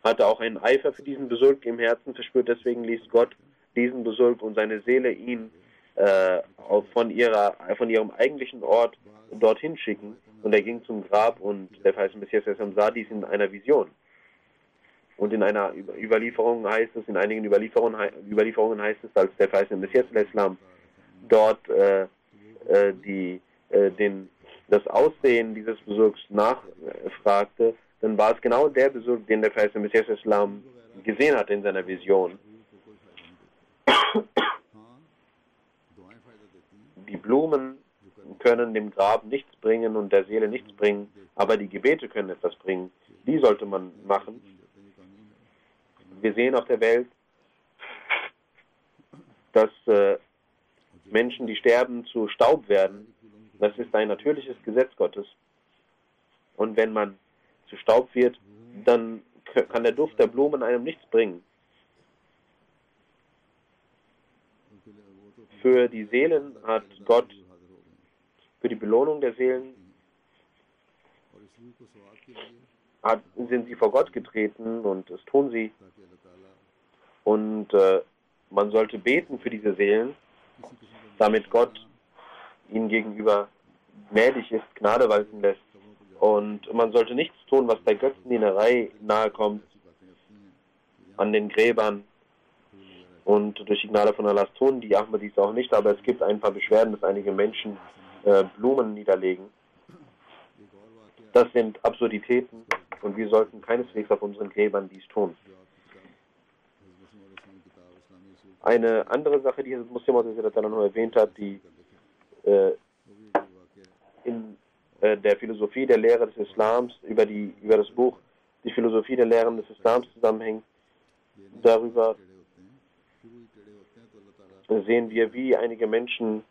hatte auch einen Eifer für diesen Besuch im Herzen verspürt, deswegen ließ Gott diesen Besuch und seine Seele ihn von ihrem eigentlichen Ort dorthin schicken. Und er ging zum Grab und der verheißene Messias Islam sah dies in einer Vision. Und in einer Überlieferung heißt es, in einigen Überlieferungen heißt es, als der verheißene Messias Islam dort das Aussehen dieses Besuchs nachfragte, dann war es genau der Besuch, den der verheißene Messias Islam gesehen hatte in seiner Vision. Die Blumen können dem Grab nichts bringen und der Seele nichts bringen, aber die Gebete können etwas bringen. Die sollte man machen. Wir sehen auf der Welt, dass Menschen, die sterben, zu Staub werden. Das ist ein natürliches Gesetz Gottes. Und wenn man zu Staub wird, dann kann der Duft der Blumen einem nichts bringen. Für die Seelen hat Gott, für die Belohnung der Seelen, sind sie vor Gott getreten und das tun sie. Und man sollte beten für diese Seelen, damit Gott ihnen gegenüber gnädig ist, Gnade walten lässt. Und man sollte nichts tun, was der Götzendienerei nahe kommt, an den Gräbern. Und durch die Gnade von Allah tun die Ahmadis auch nicht, aber es gibt ein paar Beschwerden, dass einige Menschen Blumen niederlegen. Das sind Absurditäten und wir sollten keineswegs auf unseren Gräbern dies tun. Eine andere Sache, die Muslim erwähnt hat, die in der Philosophie der Lehre des Islams, über das Buch Die Philosophie der Lehren des Islams zusammenhängt, darüber sehen wir, wie einige Menschen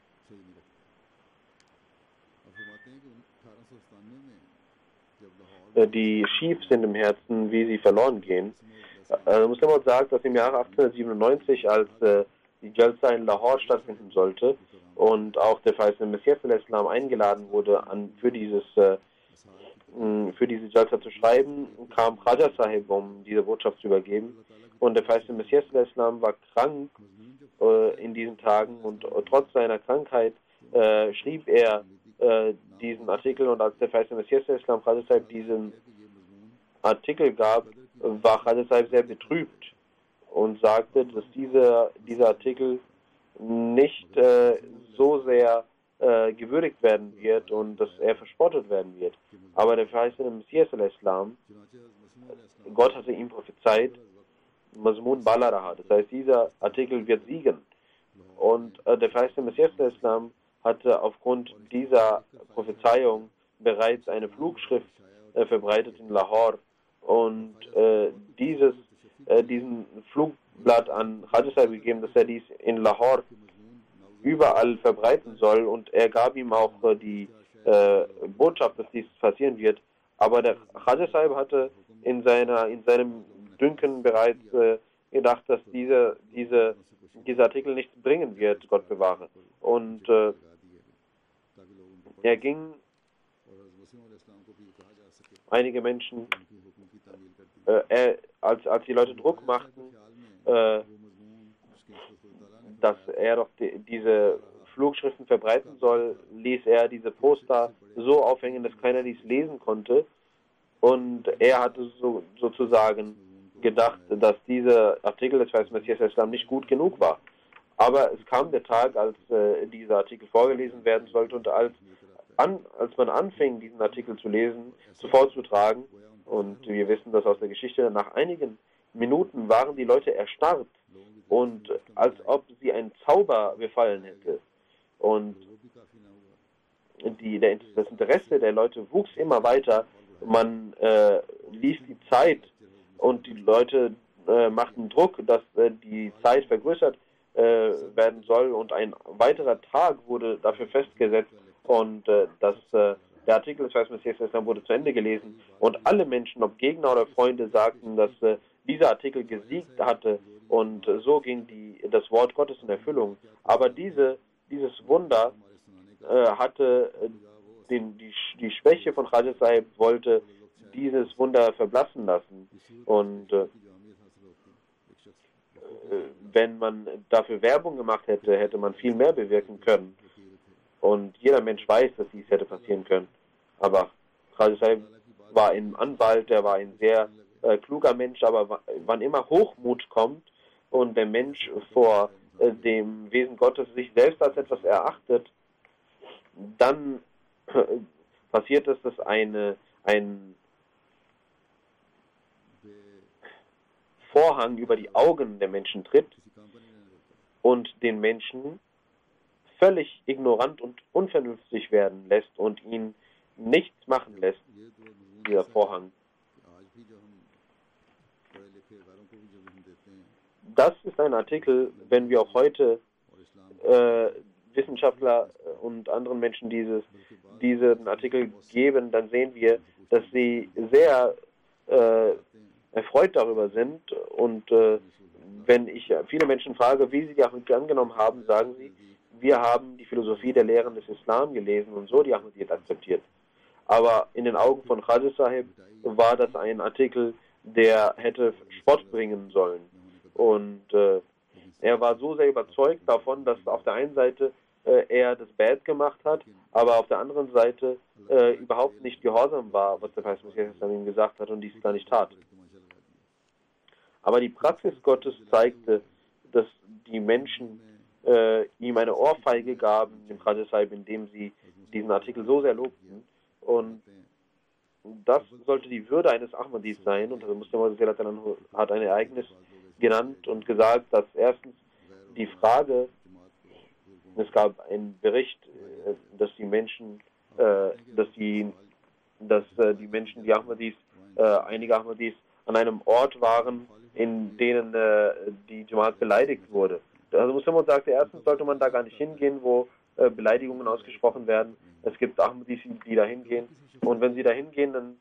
die schief sind im Herzen, wie sie verloren gehen. Muslim sagt, dass im Jahre 1897, als die Jalsa in Lahore stattfinden sollte und auch der verheißene Messias al-Islam eingeladen wurde, für diese Jalsa zu schreiben, kam Khaja Sahib, um diese Botschaft zu übergeben. Und der verheißene Messias al-Islam war krank in diesen Tagen und trotz seiner Krankheit schrieb er diesen Artikel, und als der verheißene Messias al-Islam Khaja Sahib diesen Artikel gab, war Khaja Sahib sehr betrübt und sagte, dass dieser Artikel nicht so sehr gewürdigt werden wird und dass er verspottet werden wird. Aber der verheißene Messias al-Islam, Gott hatte ihm prophezeit, Mazmun Balaraha, das heißt, dieser Artikel wird siegen. Und der verheißene Messias al-Islam hatte aufgrund dieser Prophezeiung bereits eine Flugschrift verbreitet in Lahore und diesen Flugblatt an Khaja Sahib gegeben, dass er dies in Lahore überall verbreiten soll, und er gab ihm auch die Botschaft, dass dies passieren wird. Aber der Khaja Sahib hatte in seinem Dünken bereits gedacht, dass dieser Artikel nichts bringen wird, Gott bewahre. Und er ging einige Menschen, als die Leute Druck machten, dass er doch diese Flugschriften verbreiten soll, ließ er diese Poster so aufhängen, dass keiner dies lesen konnte. Und er hatte sozusagen gedacht, dass dieser Artikel des verheißenen Messias al-Islam nicht gut genug war. Aber es kam der Tag, als dieser Artikel vorgelesen werden sollte, und als man anfing, diesen Artikel zu lesen, vorzutragen, und wir wissen das aus der Geschichte, nach einigen Minuten waren die Leute erstarrt und als ob sie ein Zauber befallen hätte. Und das Interesse der Leute wuchs immer weiter. Man ließ die Zeit, und die Leute machten Druck, dass die Zeit vergrößert werden soll, und ein weiterer Tag wurde dafür festgesetzt, und der Artikel des verheißenen Messias al-Islam wurde zu Ende gelesen, und alle Menschen, ob Gegner oder Freunde, sagten, dass dieser Artikel gesiegt hatte, und so ging das Wort Gottes in Erfüllung. Aber dieses Wunder hatte die Schwäche von Khaja Sahib, wollte dieses Wunder verblassen lassen. Und wenn man dafür Werbung gemacht hätte, hätte man viel mehr bewirken können. Und jeder Mensch weiß, dass dies hätte passieren können. Aber Khaja Sahib war ein Anwalt, er war ein sehr kluger Mensch, aber wann immer Hochmut kommt und der Mensch vor dem Wesen Gottes sich selbst als etwas erachtet, dann passiert es, dass ein Vorhang über die Augen der Menschen tritt und den Menschen völlig ignorant und unvernünftig werden lässt und ihn nichts machen lässt, dieser Vorhang. Das ist ein Artikel, wenn wir auch heute Wissenschaftler und anderen Menschen diesen Artikel geben, dann sehen wir, dass sie sehr erfreut darüber sind. Und wenn ich viele Menschen frage, wie sie die Ahmadiyya angenommen haben, sagen sie, wir haben die Philosophie der Lehren des Islam gelesen und so die Ahmadiyya akzeptiert. Aber in den Augen von Khaja Sahib war das ein Artikel, der hätte Spott bringen sollen. Und er war so sehr überzeugt davon, dass auf der einen Seite er das Bad gemacht hat, aber auf der anderen Seite überhaupt nicht gehorsam war, was der Messias ihm gesagt hat und dies gar nicht tat. Aber die Praxis Gottes zeigte, dass die Menschen ihm eine Ohrfeige gaben, dem Khaja Sahib, indem sie diesen Artikel so sehr lobten. Und das sollte die Würde eines Ahmadis sein. Und der Muslim hat ein Ereignis genannt und gesagt, dass erstens die Frage, es gab einen Bericht, dass die Menschen, die Ahmadis, einige Ahmadis an einem Ort waren, in denen die Jamaat beleidigt wurde. Also Muslim sagte, erstens sollte man da gar nicht hingehen, wo Beleidigungen ausgesprochen werden. Es gibt Ahmadis, die da hingehen. Und wenn sie da hingehen, dann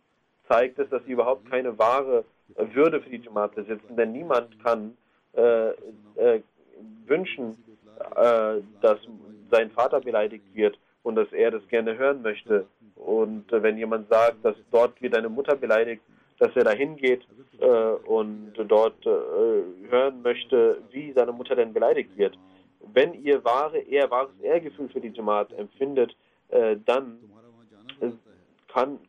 zeigt es, dass sie überhaupt keine wahre Würde für die Jamaat besitzen. Denn niemand kann wünschen, dass sein Vater beleidigt wird und dass er das gerne hören möchte. Und wenn jemand sagt, dass dort wird deine Mutter beleidigt, dass er da hingeht und dort hören möchte, wie seine Mutter denn beleidigt wird. Wenn ihr wahres Ehrgefühl für die Jamaat empfindet, dann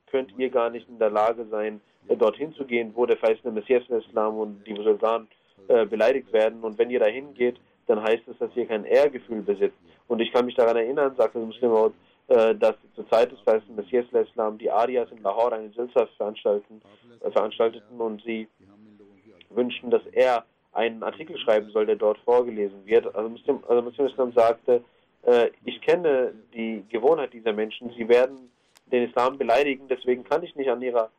könnt ihr gar nicht in der Lage sein, dorthin zu gehen, wo der verheißene Messias des Islam und die Musulmanen beleidigt werden. Und wenn ihr da hingeht, dann heißt es, dass ihr kein Ehrgefühl besitzt. Und ich kann mich daran erinnern, sagte der Muslim, dass zur Zeit des verheißenen Messias des Islam die Arias in Lahore eine Jalsa veranstalteten und sie wünschten, dass er einen Artikel schreiben soll, der dort vorgelesen wird. Also Muslim Islam sagte, ich kenne die Gewohnheit dieser Menschen, sie werden den Islam beleidigen, deswegen kann ich nicht an ihrer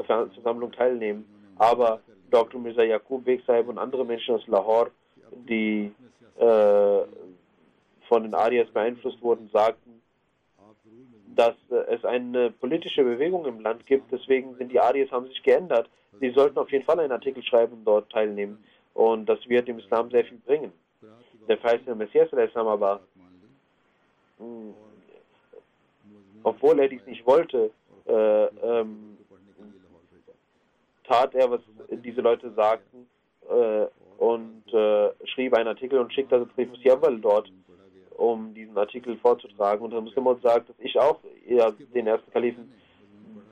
Versammlung teilnehmen. Aber Dr. Mirza Yaqub Beg Sahib und andere Menschen aus Lahore, die von den Arias beeinflusst wurden, sagten, dass es eine politische Bewegung im Land gibt, deswegen sind die Arias, haben sich geändert. Sie sollten auf jeden Fall einen Artikel schreiben und dort teilnehmen. Und das wird dem Islam sehr viel bringen. Der verheißene Messias des Islam aber, obwohl er dies nicht wollte, tat er, was diese Leute sagten, und schrieb einen Artikel und schickte also Trifus Jawal dort, um diesen Artikel vorzutragen. Und der Muslim sagt, dass ich auch den ersten Kalifen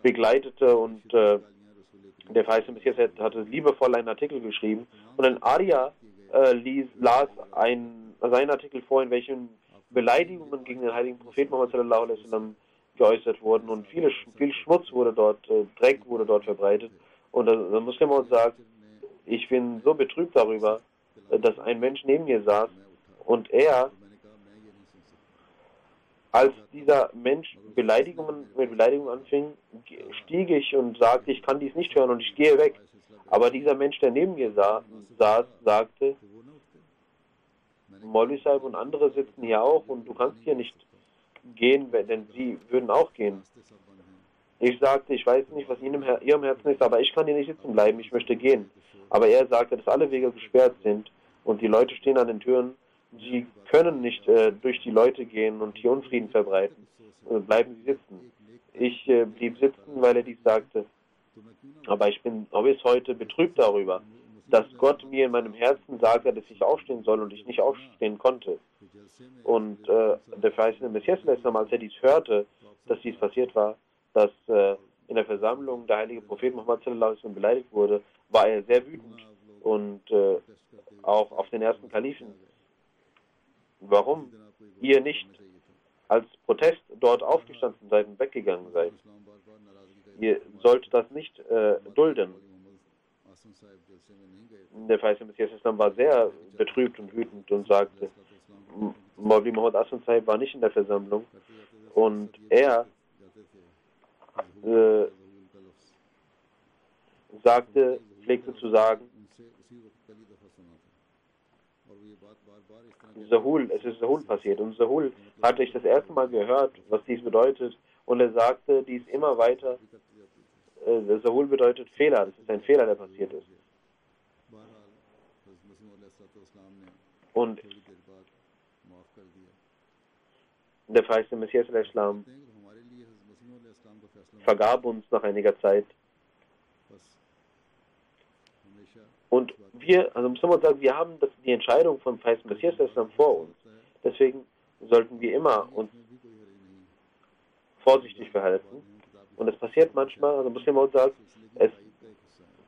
begleitete und der verheißene Messias hatte liebevoll einen Artikel geschrieben. Und ein Arya las seinen Artikel vor, in welchem Beleidigungen gegen den heiligen Propheten Muhammad sallallahu alaihi wasallam geäußert wurden und viel Schmutz wurde dort, Dreck wurde dort verbreitet. Und der Muslim sagt, ich bin so betrübt darüber, dass ein Mensch neben mir saß und er, als dieser Mensch mit Beleidigungen anfing, stieg ich und sagte, ich kann dies nicht hören und ich gehe weg. Aber dieser Mensch, der neben mir saß, sagte, Maulvi Sahib und andere sitzen hier auch und du kannst hier nicht gehen, denn sie würden auch gehen. Ich sagte, ich weiß nicht, was in ihrem Herzen ist, aber ich kann hier nicht sitzen bleiben, ich möchte gehen. Aber er sagte, dass alle Wege gesperrt sind und die Leute stehen an den Türen. Sie können nicht durch die Leute gehen und hier Unfrieden verbreiten. Bleiben Sie sitzen. Ich blieb sitzen, weil er dies sagte. Aber ich bin bis heute betrübt darüber, dass Gott mir in meinem Herzen sagte, dass ich aufstehen soll und ich nicht aufstehen konnte. Und der verheißene Messias, als er dies hörte, dass dies passiert war, dass in der Versammlung der heilige Prophet Muhammad sallallahu alaihi wasallam beleidigt wurde, war er sehr wütend und auch auf den ersten Kalifen. Warum ihr nicht als Protest dort aufgestanden seid und weggegangen seid? Ihr solltet das nicht dulden. Der verheißene Messias war sehr betrübt und wütend und sagte, Maulvi Muhammad Aslan Sahib war nicht in der Versammlung und er pflegte zu sagen, es ist Sahul passiert. Und Sahul hatte ich das erste Mal gehört, was dies bedeutet. Und er sagte dies immer weiter. Sahul bedeutet Fehler. Das ist ein Fehler, der passiert ist. Und der verheißene Messias al-Islam vergab uns nach einiger Zeit. Und wir, also Muhammad sagt, wir haben die Entscheidung vom verheißenen Messias al-Islam vor uns. Deswegen sollten wir immer uns vorsichtig verhalten. Und es passiert manchmal, also Muhammad sagt, es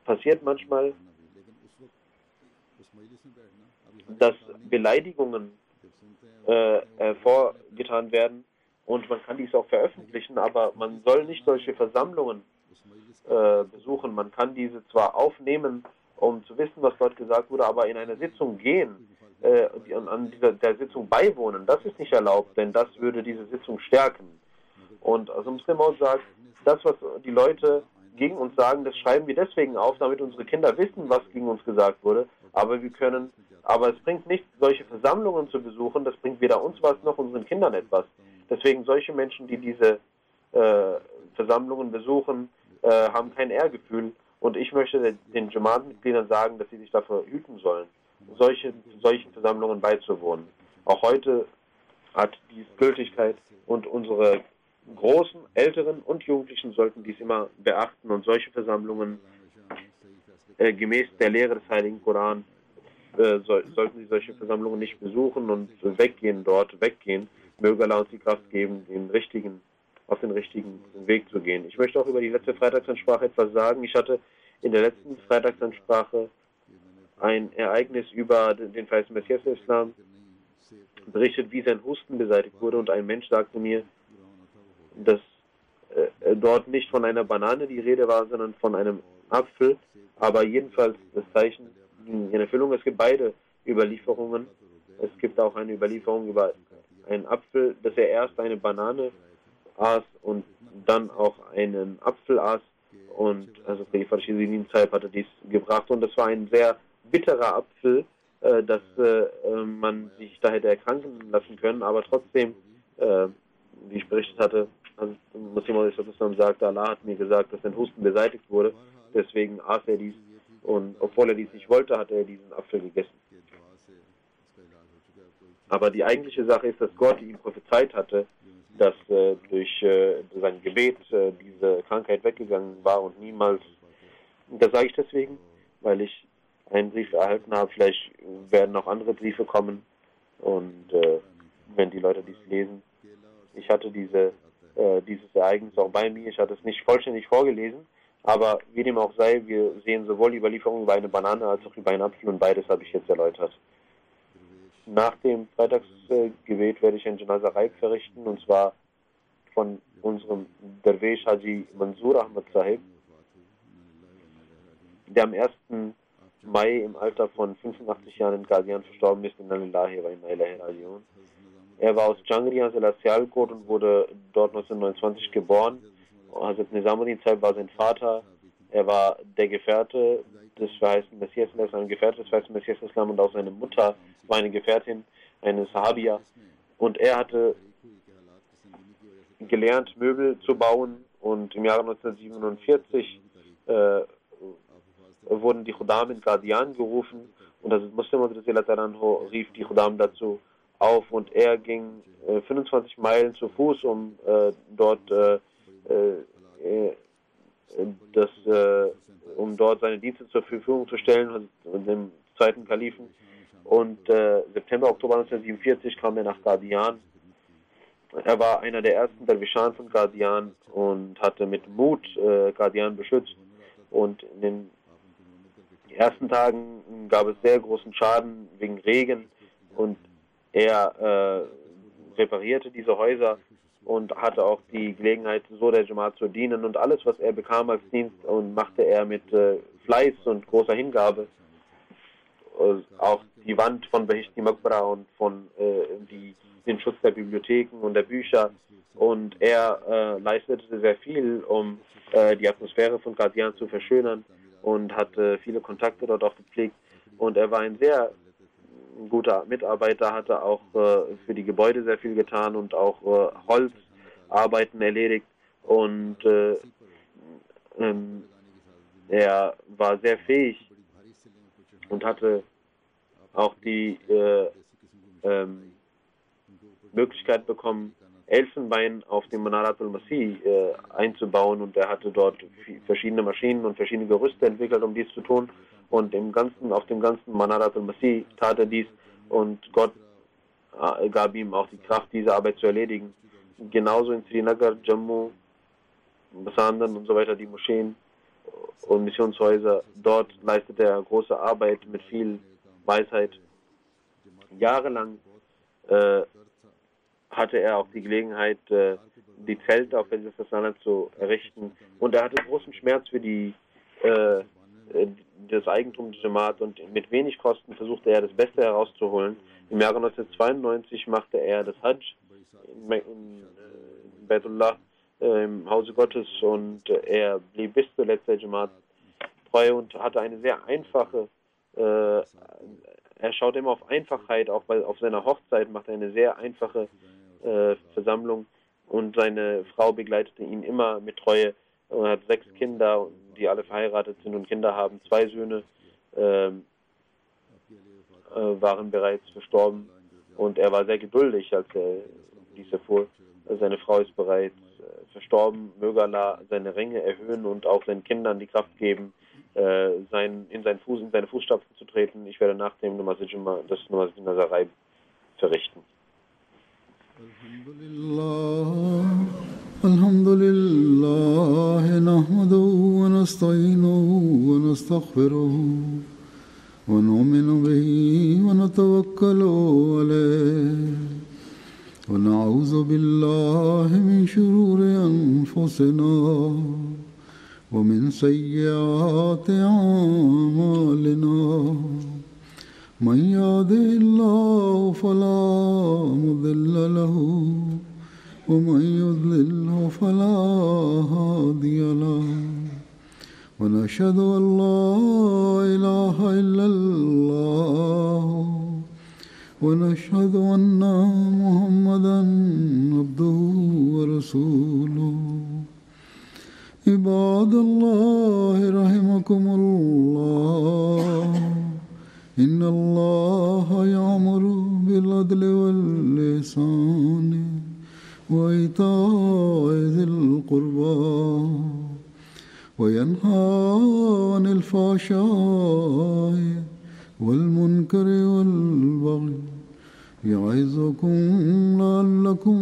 passiert manchmal, dass Beleidigungen hervorgetan werden und man kann dies auch veröffentlichen, aber man soll nicht solche Versammlungen besuchen. Man kann diese zwar aufnehmen, um zu wissen, was dort gesagt wurde, aber in eine Sitzung gehen und an der Sitzung beiwohnen, das ist nicht erlaubt, denn das würde diese Sitzung stärken. Und also Muslim auch sagt, das, was die Leute gegen uns sagen, das schreiben wir deswegen auf, damit unsere Kinder wissen, was gegen uns gesagt wurde, aber es bringt nichts, solche Versammlungen zu besuchen, das bringt weder uns was noch unseren Kindern etwas. Deswegen solche Menschen, die diese Versammlungen besuchen, haben kein Ehrgefühl. Und ich möchte den Jamaat-Mitgliedern sagen, dass sie sich dafür hüten sollen, solchen Versammlungen beizuwohnen. Auch heute hat dies Gültigkeit und unsere Großen, Älteren und Jugendlichen sollten dies immer beachten und solche Versammlungen gemäß der Lehre des Heiligen Koran sollten sie solche Versammlungen nicht besuchen und weggehen. Möge Allah uns die Kraft geben, auf den richtigen Weg zu gehen. Ich möchte auch über die letzte Freitagsansprache etwas sagen. Ich hatte in der letzten Freitagsansprache ein Ereignis über den verheißenen Messias Islam berichtet, wie sein Husten beseitigt wurde, und ein Mensch sagte mir, dass dort nicht von einer Banane die Rede war, sondern von einem Apfel, aber jedenfalls das Zeichen in Erfüllung. Es gibt beide Überlieferungen. Es gibt auch eine Überlieferung über einen Apfel, dass er erst eine Banane aß und dann auch einen Apfel aß, und also die verschiedenen Zeit hatte dies gebracht, und das war ein sehr bitterer Apfel, dass man sich da hätte erkranken lassen können, aber trotzdem, wie ich berichtet hatte, also Muslim sagte, Allah hat mir gesagt, dass sein Husten beseitigt wurde, deswegen aß er dies, und obwohl er dies nicht wollte, hat er diesen Apfel gegessen. Aber die eigentliche Sache ist, dass Gott ihm prophezeit hatte, dass durch sein Gebet diese Krankheit weggegangen war und niemals. Und das sage ich deswegen, weil ich einen Brief erhalten habe. Vielleicht werden auch andere Briefe kommen, und wenn die Leute dies lesen. Ich hatte dieses Ereignis auch bei mir. Ich hatte es nicht vollständig vorgelesen, aber wie dem auch sei, wir sehen sowohl die Überlieferung über eine Banane als auch über einen Apfel, und beides habe ich jetzt erläutert. Nach dem Freitagsgebet werde ich ein Janaza Raib verrichten, und zwar von unserem Derwesh Haji Mansoor Ahmad Sahib, der am 1. Mai im Alter von 85 Jahren in Qadian verstorben ist. Inna lillahi wa inna ilaihi raji'un. Er war aus Jangri, Sialkot, und wurde dort 1929 geboren. Hazrat Nizamuddin Sahib war sein Vater. Er war der Gefährte des verheißenen Messias Islam, und auch seine Mutter war eine Gefährtin, eine Sahabiya. Und er hatte gelernt, Möbel zu bauen, und im Jahre 1947 wurden die Khudam in Qadian gerufen, und das Muslim rief die Khudam dazu auf, und er ging 25 Meilen zu Fuß, um dort seine Dienste zur Verfügung zu stellen, dem zweiten Kalifen. Und September, Oktober 1947 kam er nach Qadian. Er war einer der ersten Derwishan von Qadian und hatte mit Mut Qadian beschützt. Und in den ersten Tagen gab es sehr großen Schaden wegen Regen, und er reparierte diese Häuser und hatte auch die Gelegenheit, so der Jamaat zu dienen, und alles, was er bekam als Dienst, und machte er mit Fleiß und großer Hingabe. Auch die Wand von Behishti Maqbara und von den Schutz der Bibliotheken und der Bücher, und er leistete sehr viel, um die Atmosphäre von Qadian zu verschönern, und hatte viele Kontakte dort auch gepflegt, und er war ein sehr guter Mitarbeiter, hatte auch für die Gebäude sehr viel getan und auch Holzarbeiten erledigt, und Er war sehr fähig und hatte auch die Möglichkeit bekommen, Elfenbein auf dem Manarat al-Masih einzubauen, und er hatte dort verschiedene Maschinen und verschiedene Gerüste entwickelt, um dies zu tun, und auf dem ganzen Manarat al-Masih tat er dies, und Gott gab ihm auch die Kraft, diese Arbeit zu erledigen. Genauso in Srinagar, Jammu, Basandan und so weiter, die Moscheen und Missionshäuser, dort leistete er große Arbeit mit viel Weisheit. Jahrelang hatte er auch die Gelegenheit, die Zelte auf Wesel Sassana zu errichten, und er hatte großen Schmerz für das Eigentum des Jamaat, und mit wenig Kosten versuchte er, das Beste herauszuholen. Im Jahre 1992 machte er das Hajj in Baitullah, im Hause Gottes, und er blieb bis zuletzt der Jamaat treu und hatte eine sehr einfache, er schaut immer auf Einfachheit, auch auf seiner Hochzeit macht er eine sehr einfache Versammlung, und seine Frau begleitete ihn immer mit Treue. Er hat 6 Kinder, die alle verheiratet sind und Kinder haben. 2 Söhne waren bereits verstorben, und er war sehr geduldig, als er dies erfuhr. Seine Frau ist bereits verstorben. Möge Allah seine Ränge erhöhen und auch seinen Kindern die Kraft geben, in seine Fußstapfen zu treten. Ich werde nach dem Namaz Nazarei verrichten. Alhamdulillah, nahmaduhu wa nasta'inuhu wa nastaghfiruhu wa nu'minu bihi wa natawakkalu alayhi wa na'udhu billahi min shururi anfusina wa min sayyiati a'malina. من يهده الله فلا مضل له ومن يضلله فلا هادي له ونشهد أن لا إله إلا الله ونشهد أن محمدا عبده ورسوله. عباد الله رحمكم الله، إن الله يأمر بالعدل والإحسان وإيتاء ذي القربى وينهى عن الفحشاء والمنكر والبغي يعظكم لعلكم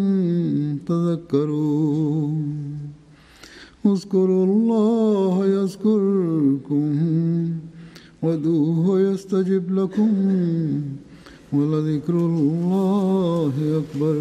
تذكرون. اذكروا الله يذكركم وادعوه يستجب لكم ولذكر الله أكبر.